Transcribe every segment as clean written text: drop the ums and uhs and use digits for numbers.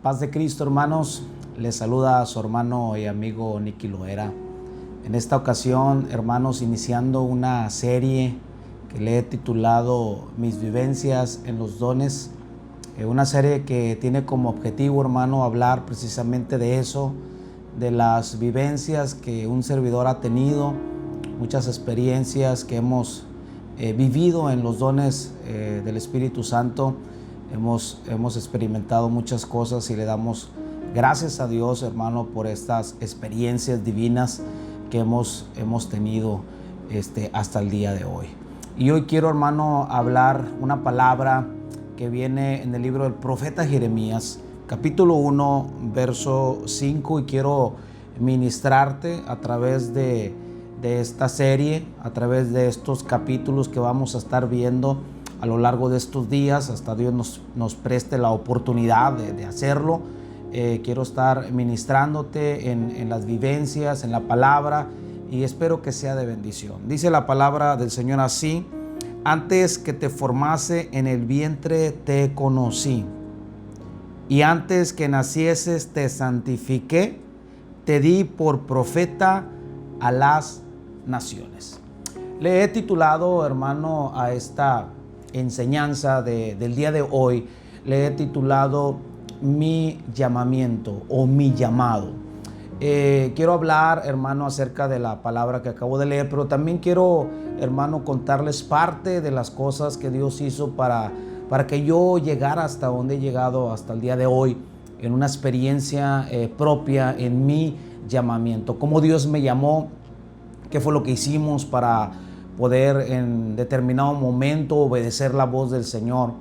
Paz de Cristo, hermanos. Les saluda a su hermano y amigo Nicky Loera. En esta ocasión, hermanos, iniciando una serie que le he titulado Mis vivencias en los dones. Una serie que tiene como objetivo, hermano, hablar precisamente de eso, de las vivencias que un servidor ha tenido, muchas experiencias que hemos vivido en los dones del Espíritu Santo. Hemos experimentado muchas cosas y le damos gracias a Dios, hermano, por estas experiencias divinas que hemos tenido hasta el día de hoy. Y hoy quiero, hermano, hablar una palabra que viene en el libro del profeta Jeremías, capítulo 1, verso 5, y quiero ministrarte a través de esta serie, a través de estos capítulos que vamos a estar viendo a lo largo de estos días, hasta Dios nos preste la oportunidad de hacerlo. Quiero estar ministrándote en las vivencias, en la palabra, y espero que sea de bendición. Dice la palabra del Señor así: antes que te formase en el vientre te conocí, y antes que nacieses te santifiqué, te di por profeta a las naciones. Le he titulado, hermano, a esta enseñanza del día de hoy, le he titulado Mi llamamiento o mi llamado. Quiero hablar, hermano, acerca de la palabra que acabo de leer, pero también quiero, hermano, contarles parte de las cosas que Dios hizo para que yo llegara hasta donde he llegado hasta el día de hoy, en una experiencia propia en mi llamamiento. Cómo Dios me llamó, qué fue lo que hicimos para poder en determinado momento obedecer la voz del Señor,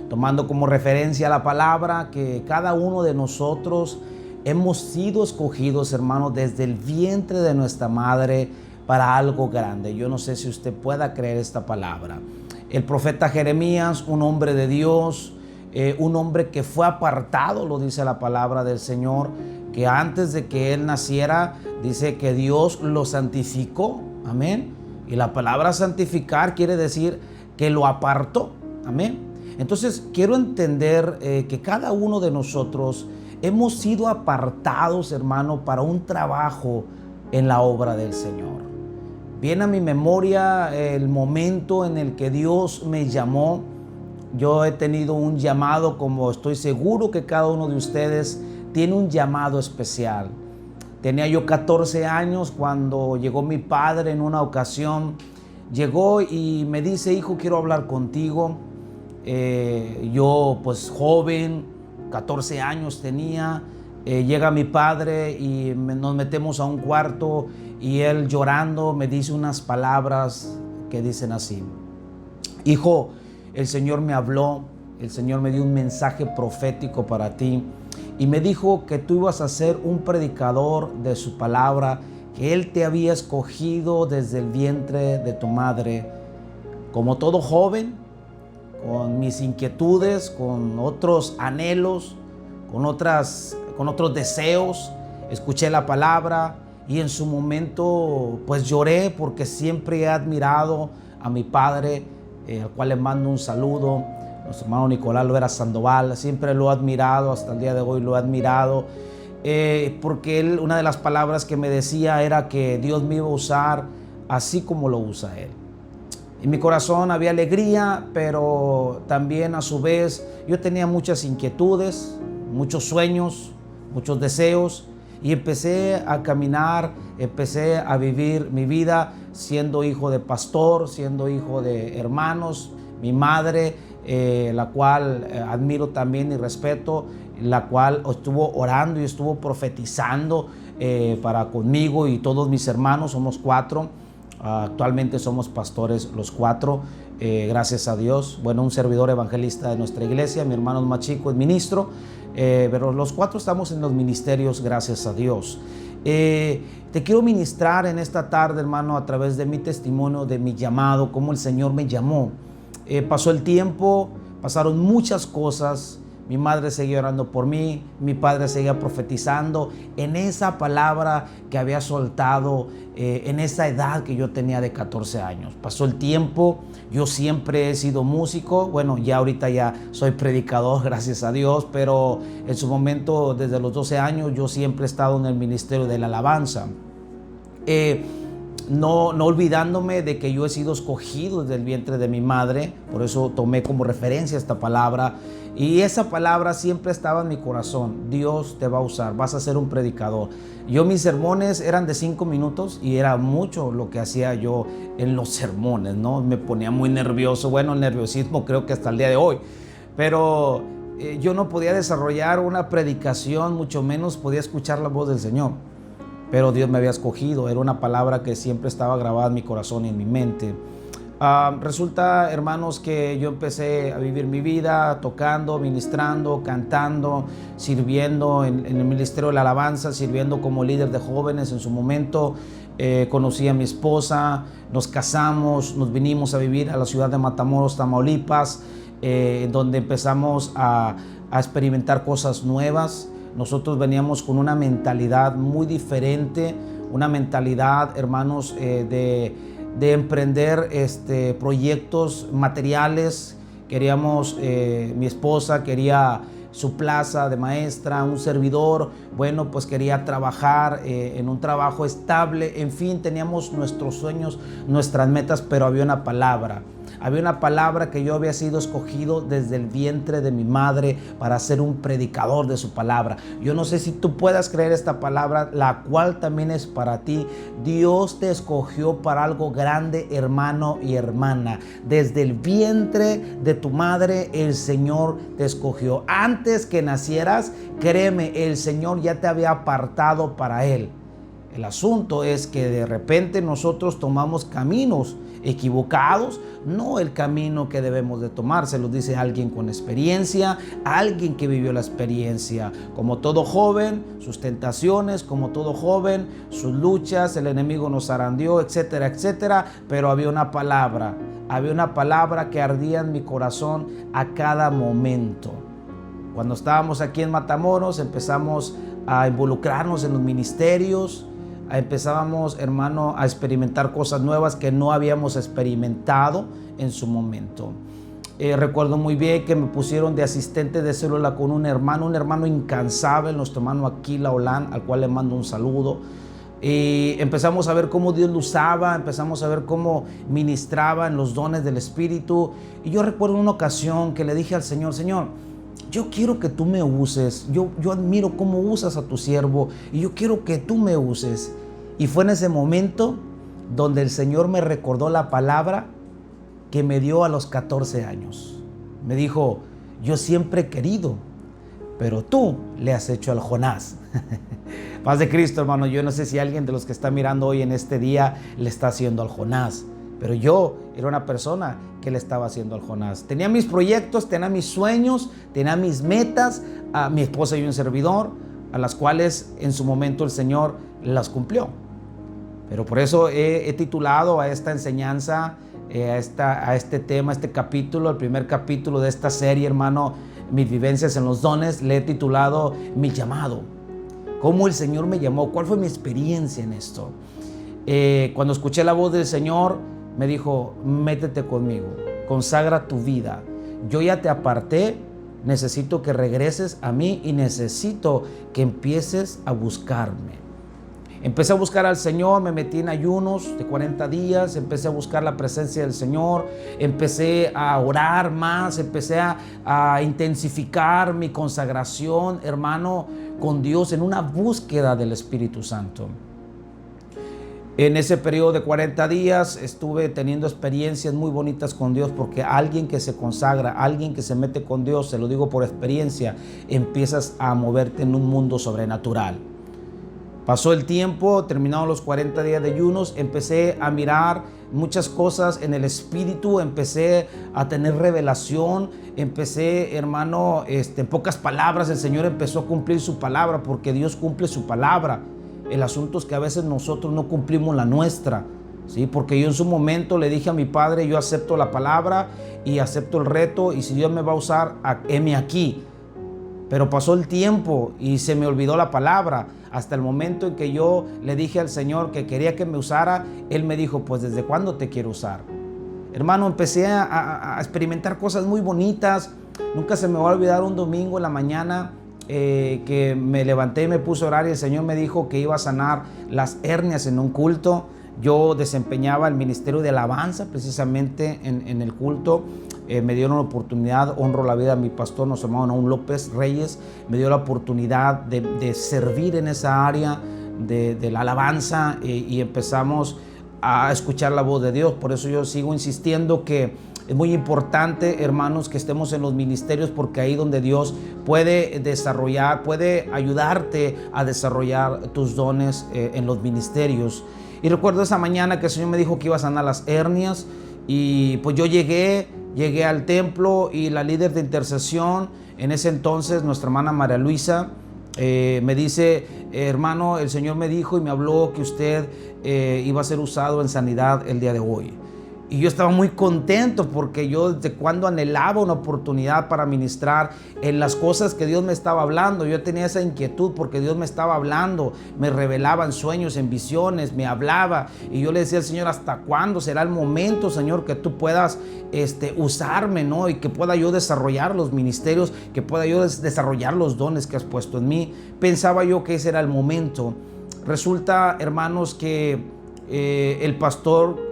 tomando como referencia la palabra que cada uno de nosotros hemos sido escogidos, hermanos, desde el vientre de nuestra madre para algo grande. Yo no sé si usted pueda creer esta palabra. El profeta Jeremías, un hombre de Dios, un hombre que fue apartado, lo dice la palabra del Señor, que antes de que él naciera, dice que Dios lo santificó. Amén. Y la palabra santificar quiere decir que lo apartó. Amén. Entonces quiero entender que cada uno de nosotros hemos sido apartados, hermano, para un trabajo en la obra del Señor. Viene a mi memoria el momento en el que Dios me llamó. Yo he tenido un llamado, como estoy seguro que cada uno de ustedes tiene un llamado especial. Tenía yo 14 años cuando llegó mi padre en una ocasión. Llegó y me dice: hijo, quiero hablar contigo. Yo pues joven, 14 años tenía. Llega mi padre y nos metemos a un cuarto y él llorando me dice unas palabras que dicen así: hijo, el Señor me habló, el Señor me dio un mensaje profético para ti. Y me dijo que tú ibas a ser un predicador de su palabra, que Él te había escogido desde el vientre de tu madre. Como todo joven, con mis inquietudes, con otros anhelos, con otros deseos, escuché la palabra y en su momento pues lloré, porque siempre he admirado a mi padre, al cual le mando un saludo. Nuestro hermano Nicolás Loera Sandoval, siempre lo he admirado, hasta el día de hoy lo he admirado, porque él, una de las palabras que me decía era que Dios me iba a usar así como lo usa Él. En mi corazón había alegría, pero también a su vez yo tenía muchas inquietudes, muchos sueños, muchos deseos, y empecé a caminar, empecé a vivir mi vida siendo hijo de pastor, siendo hijo de hermanos. Mi madre, la cual admiro también y respeto, la cual estuvo orando y estuvo profetizando para conmigo y todos mis hermanos. Somos 4, actualmente somos pastores los 4, gracias a Dios. Bueno, un servidor evangelista de nuestra iglesia, mi hermano más chico es ministro, pero los 4 estamos en los ministerios, gracias a Dios. Te quiero ministrar en esta tarde, hermano, a través de mi testimonio, de mi llamado, cómo el Señor me llamó. Pasó el tiempo, pasaron muchas cosas, mi madre seguía orando por mí, mi padre seguía profetizando en esa palabra que había soltado en esa edad que yo tenía de 14 años. Pasó el tiempo, yo siempre he sido músico, bueno, ya ahorita ya soy predicador, gracias a Dios, pero en su momento, desde los 12 años, yo siempre he estado en el ministerio de la alabanza. No olvidándome de que yo he sido escogido desde el vientre de mi madre, por eso tomé como referencia esta palabra, y esa palabra siempre estaba en mi corazón: Dios te va a usar, vas a ser un predicador. Mis sermones eran de 5 minutos y era mucho lo que hacía yo en los sermones, ¿no? Me ponía muy nervioso, bueno, el nerviosismo creo que hasta el día de hoy, pero yo no podía desarrollar una predicación, mucho menos podía escuchar la voz del Señor. Pero Dios me había escogido, era una palabra que siempre estaba grabada en mi corazón y en mi mente. Resulta, hermanos, que yo empecé a vivir mi vida tocando, ministrando, cantando, sirviendo en el ministerio de la alabanza, sirviendo como líder de jóvenes. En su momento conocí a mi esposa, nos casamos, nos vinimos a vivir a la ciudad de Matamoros, Tamaulipas, donde empezamos a experimentar cosas nuevas. Nosotros veníamos con una mentalidad muy diferente, una mentalidad, hermanos, de emprender proyectos materiales. Queríamos, mi esposa quería su plaza de maestra, un servidor, bueno, pues quería trabajar en un trabajo estable. En fin, teníamos nuestros sueños, nuestras metas, pero había una palabra. Había una palabra que yo había sido escogido desde el vientre de mi madre para ser un predicador de su palabra. Yo no sé si tú puedas creer esta palabra, la cual también es para ti. Dios te escogió para algo grande, hermano y hermana. Desde el vientre de tu madre, el Señor te escogió. Antes que nacieras, créeme, el Señor ya te había apartado para Él. El asunto es que de repente nosotros tomamos caminos equivocados, no el camino que debemos de tomar. Se lo dice alguien con experiencia, alguien que vivió la experiencia. Como todo joven, sus tentaciones, como todo joven, sus luchas, el enemigo nos zarandeó, etcétera, etcétera. Pero había una palabra que ardía en mi corazón a cada momento. Cuando estábamos aquí en Matamoros, empezamos a involucrarnos en los ministerios. Empezábamos, hermano, a experimentar cosas nuevas que no habíamos experimentado en su momento. Recuerdo muy bien que me pusieron de asistente de célula con un hermano incansable, nuestro hermano Aquila Olán, al cual le mando un saludo. Y empezamos a ver cómo Dios lo usaba, empezamos a ver cómo ministraba en los dones del Espíritu. Y yo recuerdo una ocasión que le dije al Señor: Señor, yo quiero que tú me uses, yo admiro cómo usas a tu siervo y yo quiero que tú me uses. Y fue en ese momento donde el Señor me recordó la palabra que me dio a los 14 años. Me dijo: yo siempre he querido, pero tú le has hecho al Jonás. Paz de Cristo, hermano. Yo no sé si alguien de los que está mirando hoy en este día le está haciendo al Jonás, pero yo era una persona que le estaba haciendo al Jonás. Tenía mis proyectos, tenía mis sueños, tenía mis metas, a mi esposa y un servidor, a las cuales en su momento el Señor las cumplió. Pero por eso he titulado a esta enseñanza, a este tema, a este capítulo, el primer capítulo de esta serie, hermano, mis vivencias en los dones, le he titulado Mi llamado. ¿Cómo el Señor me llamó? ¿Cuál fue mi experiencia en esto? Cuando escuché la voz del Señor, me dijo: métete conmigo, consagra tu vida. Yo ya te aparté, necesito que regreses a mí y necesito que empieces a buscarme. Empecé a buscar al Señor, me metí en ayunos de 40 días, empecé a buscar la presencia del Señor, empecé a orar más, empecé a intensificar mi consagración, hermano, con Dios en una búsqueda del Espíritu Santo. En ese periodo de 40 días estuve teniendo experiencias muy bonitas con Dios, porque alguien que se consagra, alguien que se mete con Dios, se lo digo por experiencia, empiezas a moverte en un mundo sobrenatural. Pasó el tiempo, terminaron los 40 días de ayunos, empecé a mirar muchas cosas en el Espíritu, empecé a tener revelación, empecé, hermano, en pocas palabras, el Señor empezó a cumplir su palabra, porque Dios cumple su palabra. El asunto es que a veces nosotros no cumplimos la nuestra, ¿sí? Porque yo en su momento le dije a mi padre: yo acepto la palabra y acepto el reto, y si Dios me va a usar, heme aquí. Pero pasó el tiempo y se me olvidó la palabra. Hasta el momento en que yo le dije al Señor que quería que me usara, Él me dijo, pues ¿desde cuándo te quiero usar? Hermano, empecé a experimentar cosas muy bonitas. Nunca se me va a olvidar un domingo en la mañana que me levanté y me puse a orar y el Señor me dijo que iba a sanar las hernias en un culto. Yo desempeñaba el ministerio de alabanza precisamente en el culto. Me dieron la oportunidad, honro la vida de mi pastor, nuestro hermano Naúm López Reyes, me dio la oportunidad de servir en esa área de la alabanza y empezamos a escuchar la voz de Dios. Por eso yo sigo insistiendo que es muy importante, hermanos, que estemos en los ministerios, porque ahí donde Dios puede desarrollar, puede ayudarte a desarrollar tus dones en los ministerios. Y recuerdo esa mañana que el Señor me dijo que iba a sanar las hernias y pues yo llegué al templo y la líder de intercesión, en ese entonces nuestra hermana María Luisa, me dice, hermano, el Señor me dijo y me habló que usted iba a ser usado en sanidad el día de hoy. Y yo estaba muy contento porque yo desde cuando anhelaba una oportunidad para ministrar en las cosas que Dios me estaba hablando. Yo tenía esa inquietud porque Dios me estaba hablando, me revelaba en sueños, en visiones, me hablaba. Y yo le decía al Señor, ¿hasta cuándo será el momento, Señor, que tú puedas usarme, ¿no? Y que pueda yo desarrollar los ministerios, que pueda yo desarrollar los dones que has puesto en mí. Pensaba yo que ese era el momento. Resulta, hermanos, que el pastor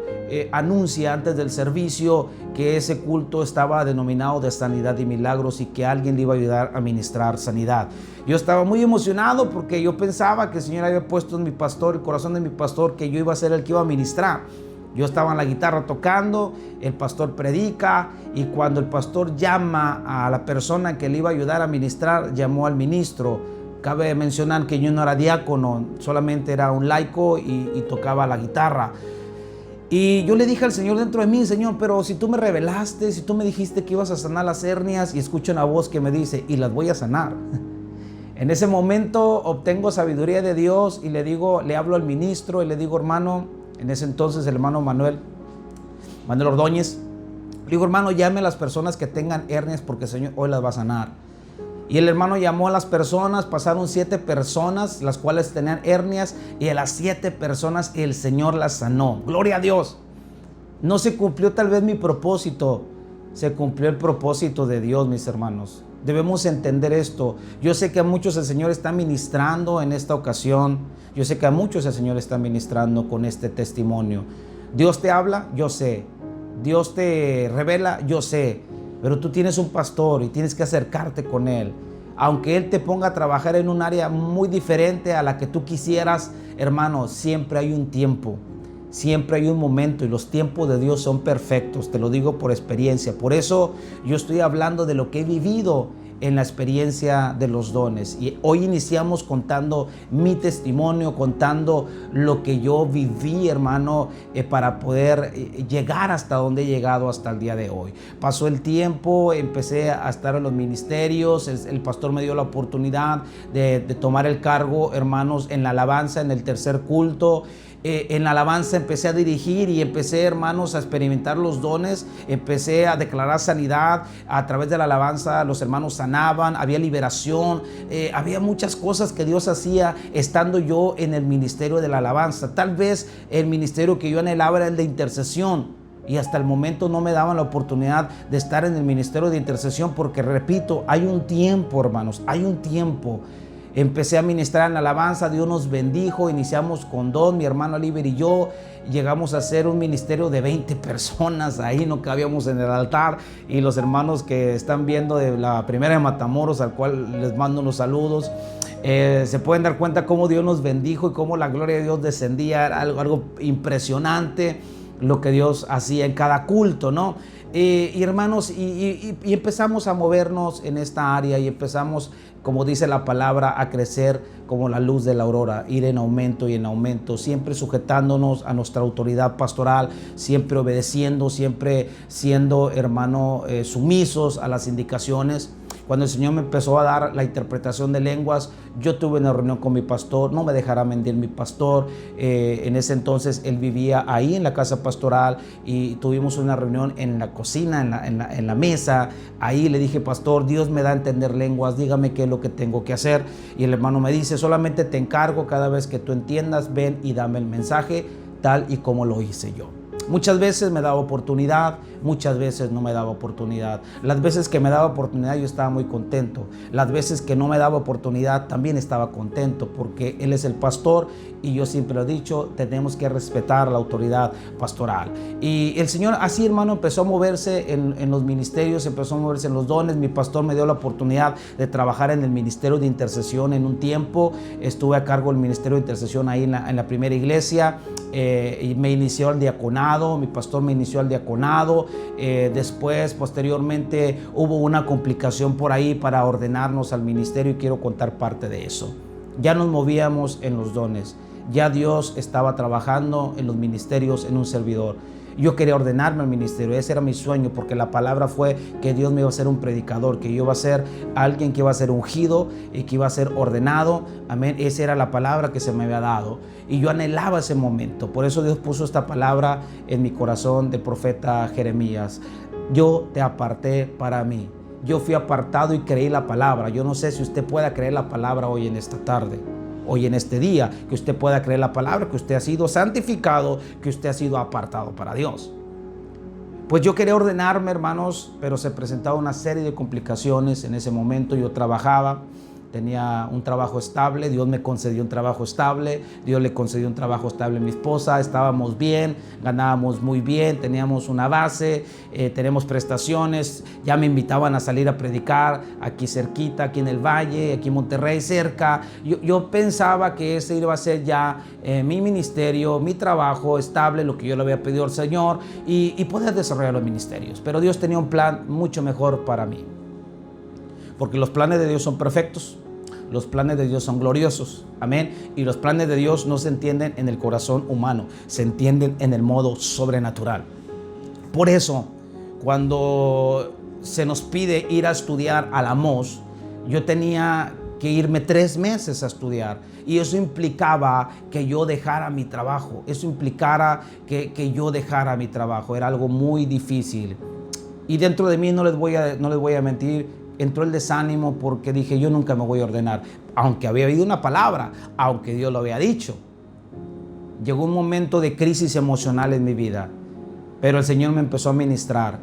anuncia antes del servicio que ese culto estaba denominado de sanidad y milagros y que alguien le iba a ayudar a ministrar sanidad. Yo estaba muy emocionado porque yo pensaba que el Señor había puesto en mi pastor, el corazón de mi pastor, que yo iba a ser el que iba a ministrar. Yo estaba en la guitarra tocando, el pastor predica y cuando el pastor llama a la persona que le iba a ayudar a ministrar, llamó al ministro. Cabe mencionar que yo no era diácono, solamente era un laico y tocaba la guitarra. Y yo le dije al Señor dentro de mí, Señor, pero si tú me revelaste, si tú me dijiste que ibas a sanar las hernias, y escucho una voz que me dice, y las voy a sanar. En ese momento obtengo sabiduría de Dios y le hablo al ministro y le digo, hermano, en ese entonces el hermano Manuel Ordóñez, le digo, hermano, llame a las personas que tengan hernias porque el Señor hoy las va a sanar. Y el hermano llamó a las personas, pasaron 7 personas, las cuales tenían hernias, y a las 7 personas el Señor las sanó. Gloria a Dios. No se cumplió tal vez mi propósito, se cumplió el propósito de Dios, mis hermanos. Debemos entender esto. Yo sé que a muchos el Señor está ministrando en esta ocasión. Yo sé que a muchos el Señor está ministrando con este testimonio. Dios te habla, yo sé. Dios te revela, yo sé. Pero tú tienes un pastor y tienes que acercarte con él. Aunque él te ponga a trabajar en un área muy diferente a la que tú quisieras, hermano, siempre hay un tiempo. Siempre hay un momento y los tiempos de Dios son perfectos. Te lo digo por experiencia. Por eso yo estoy hablando de lo que he vivido en la experiencia de los dones. Y hoy iniciamos contando mi testimonio, contando lo que yo viví, hermano, para poder llegar hasta donde he llegado hasta el día de hoy. Pasó el tiempo, empecé a estar en los ministerios, el pastor me dio la oportunidad de tomar el cargo, hermanos, en la alabanza, en el tercer culto. En la alabanza empecé a dirigir y empecé, hermanos, a experimentar los dones. Empecé a declarar sanidad. A través de la alabanza los hermanos sanaban, había liberación, había muchas cosas que Dios hacía estando yo en el ministerio de la alabanza. Tal vez el ministerio que yo anhelaba era el de intercesión, y hasta el momento no me daban la oportunidad de estar en el ministerio de intercesión porque, repito, hay un tiempo, hermanos, hay un tiempo. Empecé a ministrar en la alabanza, Dios nos bendijo, iniciamos con Don, mi hermano Oliver y yo, llegamos a hacer un ministerio de 20 personas, ahí no cabíamos en el altar, y los hermanos que están viendo de la primera de Matamoros, al cual les mando unos saludos, se pueden dar cuenta cómo Dios nos bendijo y cómo la gloria de Dios descendía, era algo impresionante lo que Dios hacía en cada culto, ¿no? Y hermanos, y empezamos a movernos en esta área y empezamos, como dice la palabra, a crecer como la luz de la aurora, ir en aumento y en aumento, siempre sujetándonos a nuestra autoridad pastoral, siempre obedeciendo, siempre siendo, hermano, sumisos a las indicaciones. Cuando el Señor me empezó a dar la interpretación de lenguas, yo tuve una reunión con mi pastor, no me dejará mentir mi pastor. En ese entonces él vivía ahí en la casa pastoral y tuvimos una reunión en la cocina, en la mesa. Ahí le dije: pastor, Dios me da a entender lenguas, dígame qué es lo que tengo que hacer. Y el hermano me dice: solamente te encargo, cada vez que tú entiendas, ven y dame el mensaje tal y como lo hice yo. Muchas veces me daba oportunidad, muchas veces no me daba oportunidad. Las veces que me daba oportunidad yo estaba muy contento. Las veces que no me daba oportunidad también estaba contento, porque Él es el pastor y yo siempre lo he dicho, tenemos que respetar la autoridad pastoral. Y el Señor así, hermano, empezó a moverse en los ministerios, empezó a moverse en los dones. Mi pastor me dio la oportunidad de trabajar en el ministerio de intercesión en un tiempo. Estuve a cargo del ministerio de intercesión ahí en la primera iglesia. Y me inició al diaconado, mi pastor me inició al diaconado. Después, posteriormente, hubo una complicación por ahí para ordenarnos al ministerio y quiero contar parte de eso. Ya nos movíamos en los dones, ya Dios estaba trabajando en los ministerios en un servidor. Yo quería ordenarme al ministerio, ese era mi sueño, porque la palabra fue que Dios me iba a ser un predicador, que yo iba a ser alguien que iba a ser ungido y que iba a ser ordenado. Amén, esa era la palabra que se me había dado y yo anhelaba ese momento. Por eso Dios puso esta palabra en mi corazón del profeta Jeremías: yo te aparté para mí. Yo fui apartado y creí la palabra. Yo no sé si usted pueda creer la palabra hoy en esta tarde, hoy en este día, que usted pueda creer la palabra, que usted ha sido santificado, que usted ha sido apartado para Dios. Pues yo quería ordenarme, hermanos, pero se presentaba una serie de complicaciones. En ese momento yo trabajaba, tenía un trabajo estable, Dios me concedió un trabajo estable, Dios le concedió un trabajo estable a mi esposa, estábamos bien, ganábamos muy bien, teníamos una base, tenemos prestaciones, ya me invitaban a salir a predicar aquí cerquita, aquí en el Valle, aquí en Monterrey cerca. Yo pensaba que ese iba a ser ya mi ministerio, mi trabajo estable, lo que yo le había pedido al Señor y poder desarrollar los ministerios. Pero Dios tenía un plan mucho mejor para mí. Porque los planes de Dios son perfectos, los planes de Dios son gloriosos, amén. Y los planes de Dios no se entienden en el corazón humano, se entienden en el modo sobrenatural. Por eso, cuando se nos pide ir a estudiar a la MOS, yo tenía que irme 3 meses a estudiar. Y eso implicaba que yo dejara mi trabajo, eso implicaba que yo dejara mi trabajo. Era algo muy difícil. Y dentro de mí, no les voy a mentir, entró el desánimo porque dije: yo nunca me voy a ordenar, aunque había habido una palabra, aunque Dios lo había dicho. Llegó un momento de crisis emocional en mi vida, pero el Señor me empezó a ministrar,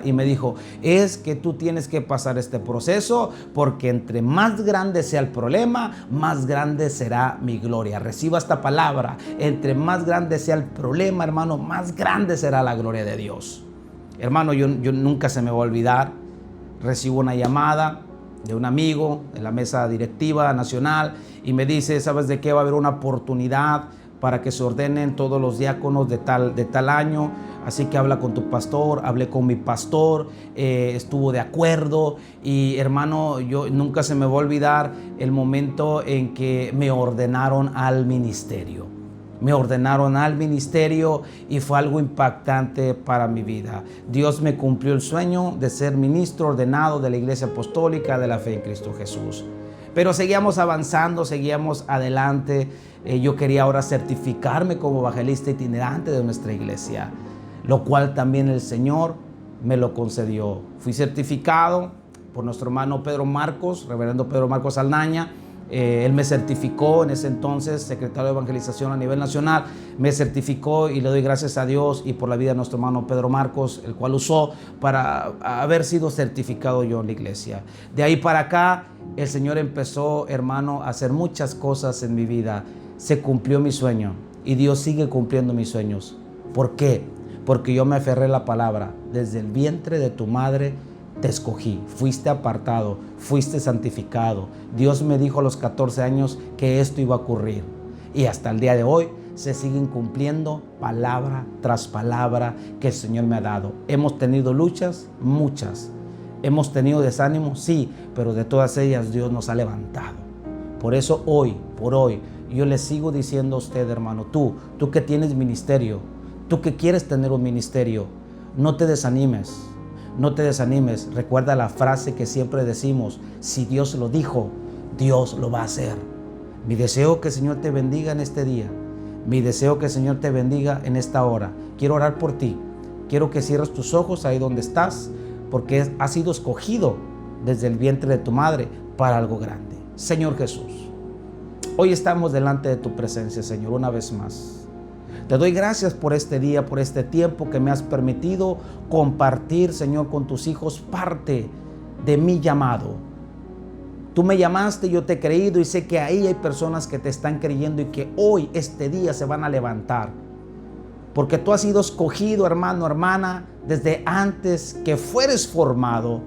y me dijo: es que tú tienes que pasar este proceso, porque entre más grande sea el problema, más grande será mi gloria. Reciba esta palabra: entre más grande sea el problema, hermano, más grande será la gloria de Dios. Hermano, yo nunca se me va a olvidar. Recibo una llamada de un amigo de la mesa directiva nacional y me dice: ¿sabes de qué? Va a haber una oportunidad para que se ordenen todos los diáconos de tal año, así que habla con tu pastor. Hablé con mi pastor, estuvo de acuerdo y, hermano, yo nunca se me va a olvidar el momento en que me ordenaron al ministerio. Me ordenaron al ministerio y fue algo impactante para mi vida. Dios me cumplió el sueño de ser ministro ordenado de la Iglesia Apostólica de la Fe en Cristo Jesús. Pero seguíamos avanzando, seguíamos adelante. Yo quería ahora certificarme como evangelista itinerante de nuestra iglesia, lo cual también el Señor me lo concedió. Fui certificado por nuestro hermano Pedro Marcos, reverendo Pedro Marcos Aldaña. Él me certificó en ese entonces, secretario de evangelización a nivel nacional. Me certificó y le doy gracias a Dios y por la vida de nuestro hermano Pedro Marcos, el cual usó para haber sido certificado yo en la iglesia. De ahí para acá, el Señor empezó, hermano, a hacer muchas cosas en mi vida. Se cumplió mi sueño y Dios sigue cumpliendo mis sueños. ¿Por qué? Porque yo me aferré a la palabra. Desde el vientre de tu madre te escogí, fuiste apartado, fuiste santificado. Dios me dijo a los 14 años que esto iba a ocurrir. Y hasta el día de hoy se siguen cumpliendo palabra tras palabra que el Señor me ha dado. Hemos tenido luchas, muchas. Hemos tenido desánimo, sí, pero de todas ellas Dios nos ha levantado. Por eso por hoy, yo le sigo diciendo a usted, hermano, tú que tienes ministerio, tú que quieres tener un ministerio, no te desanimes. No te desanimes. Recuerda la frase que siempre decimos: si Dios lo dijo, Dios lo va a hacer. Mi deseo que el Señor te bendiga en este día. Mi deseo que el Señor te bendiga en esta hora. Quiero orar por ti. Quiero que cierres tus ojos ahí donde estás, porque has sido escogido desde el vientre de tu madre para algo grande. Señor Jesús, hoy estamos delante de tu presencia, Señor, una vez más. Te doy gracias por este día, por este tiempo que me has permitido compartir, Señor, con tus hijos parte de mi llamado. Tú me llamaste, yo te he creído y sé que ahí hay personas que te están creyendo y que hoy, este día, se van a levantar. Porque tú has sido escogido, hermano, hermana, desde antes que fueres formado.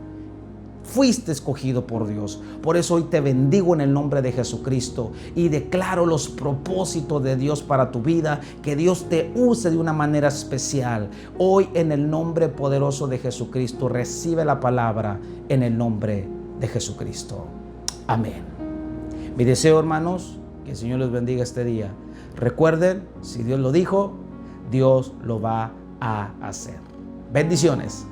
Fuiste escogido por Dios. Por eso hoy te bendigo en el nombre de Jesucristo y declaro los propósitos de Dios para tu vida, que Dios te use de una manera especial. Hoy, en el nombre poderoso de Jesucristo, recibe la palabra en el nombre de Jesucristo. Amén. Mi deseo, hermanos, que el Señor les bendiga este día. Recuerden, si Dios lo dijo, Dios lo va a hacer. Bendiciones.